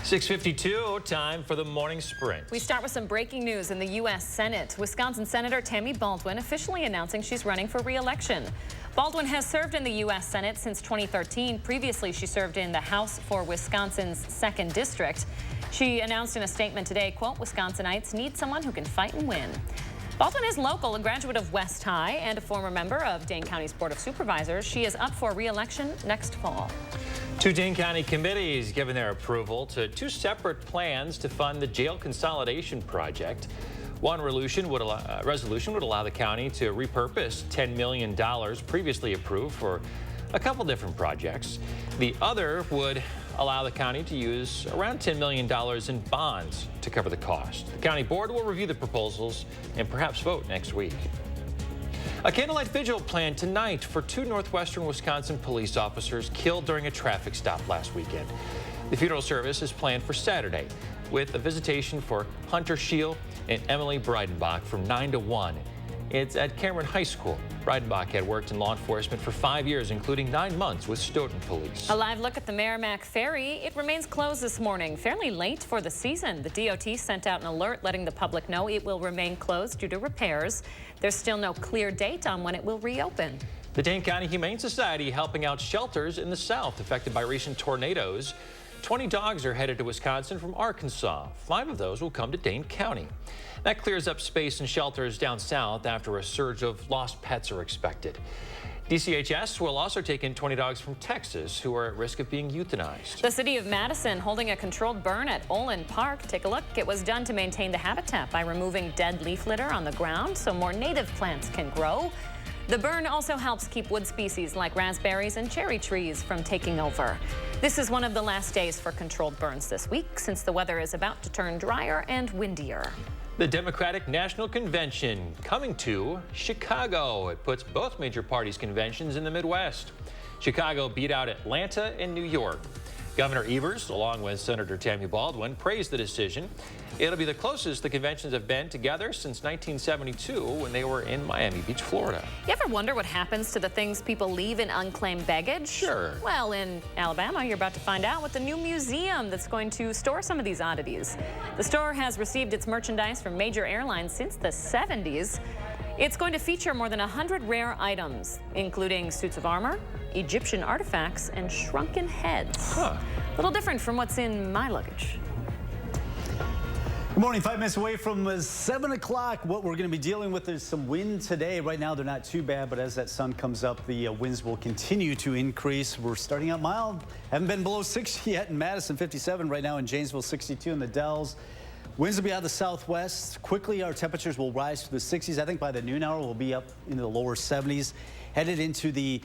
6:52, time for the morning sprint. We start with some breaking news in the U.S. Senate. Wisconsin Senator Tammy Baldwin officially announcing she's running for re-election. Baldwin has served in the U.S. Senate since 2013. Previously, she served in the House for Wisconsin's 2nd District. She announced in a statement today, quote, Wisconsinites need someone who can fight and win. Baldwin is local, a graduate of West High and a former member of Dane County's Board of Supervisors. She is up for re-election next fall. 2 Dane County committees given their approval to 2 separate plans to fund the jail consolidation project. One resolution would allow the county to repurpose $10 million previously approved for a couple different projects. The other would allow the county to use around $10 million in bonds to cover the cost. The county board will review the proposals and perhaps vote next week. A candlelight vigil planned tonight for 2 northwestern Wisconsin police officers killed during a traffic stop last weekend. The funeral service is planned for Saturday with a visitation for Hunter Scheel and Emily Breidenbach from 9 to 1. It's at Cameron High School. Breidenbach had worked in law enforcement for 5 years, including 9 months with Stoughton Police. A live look at the Merrimack Ferry. It remains closed this morning, fairly late for the season. The DOT sent out an alert letting the public know it will remain closed due to repairs. There's still no clear date on when it will reopen. The Dane County Humane Society helping out shelters in the south affected by recent tornadoes. 20 dogs are headed to Wisconsin from Arkansas. 5 of those will come to Dane County. That clears up space in shelters down south after a surge of lost pets are expected. DCHS will also take in 20 dogs from Texas who are at risk of being euthanized. The city of Madison holding a controlled burn at Olin Park. Take a look. It was done to maintain the habitat by removing dead leaf litter on the ground so more native plants can grow. The burn also helps keep wood species like raspberries and cherry trees from taking over. This is one of the last days for controlled burns this week since the weather is about to turn drier and windier. The Democratic National Convention coming to Chicago. It puts both major parties' conventions in the Midwest. Chicago beat out Atlanta and New York. Governor Evers, along with Senator Tammy Baldwin, praised the decision. It'll be the closest the conventions have been together since 1972 when they were in Miami Beach, Florida. You ever wonder what happens to the things people leave in unclaimed baggage? Sure. Well, in Alabama, you're about to find out with the new museum that's going to store some of these oddities. The store has received its merchandise from major airlines since the 70s. It's going to feature more than 100 rare items, including suits of armor, Egyptian artifacts, and shrunken heads. A little different from what's in my luggage. Good morning, 5 minutes away from 7 o'clock. What we're going to be dealing with is some wind today. Right now, they're not too bad, but as that sun comes up, the winds will continue to increase. We're starting out mild. Haven't been below 60 yet in Madison, 57 right now in Janesville, 62 in the Dells. Winds will be out of the southwest. Quickly, our temperatures will rise to the 60s. I think by the noon hour, we'll be up into the lower 70s. Headed into the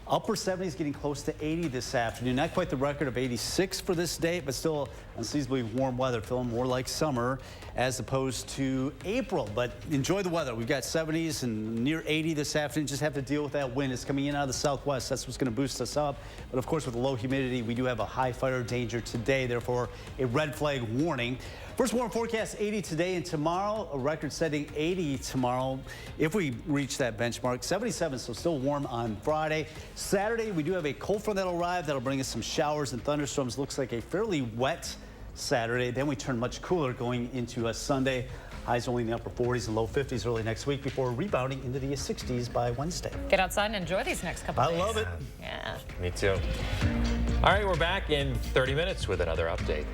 upper 70s, getting close to 80 this afternoon. Not quite the record of 86 for this day, but still unseasonably warm weather, feeling more like summer as opposed to April. But enjoy the weather. We've got 70s and near 80 this afternoon. Just have to deal with that wind. It's coming in out of the southwest. That's what's going to boost us up. But of course, with the low humidity, we do have a high fire danger today. Therefore, a red flag warning. First warm forecast 80 today and tomorrow, a record-setting 80 tomorrow if we reach that benchmark. 77, so still warm on Friday. Saturday, we do have a cold front that'll arrive. That'll bring us some showers and thunderstorms. Looks like a fairly wet Saturday. Then we turn much cooler going into a Sunday. Highs only in the upper 40s and low 50s early next week before rebounding into the 60s by Wednesday. Get outside and enjoy these next couple days. I love it. Yeah. Me too. All right, we're back in 30 minutes with another update.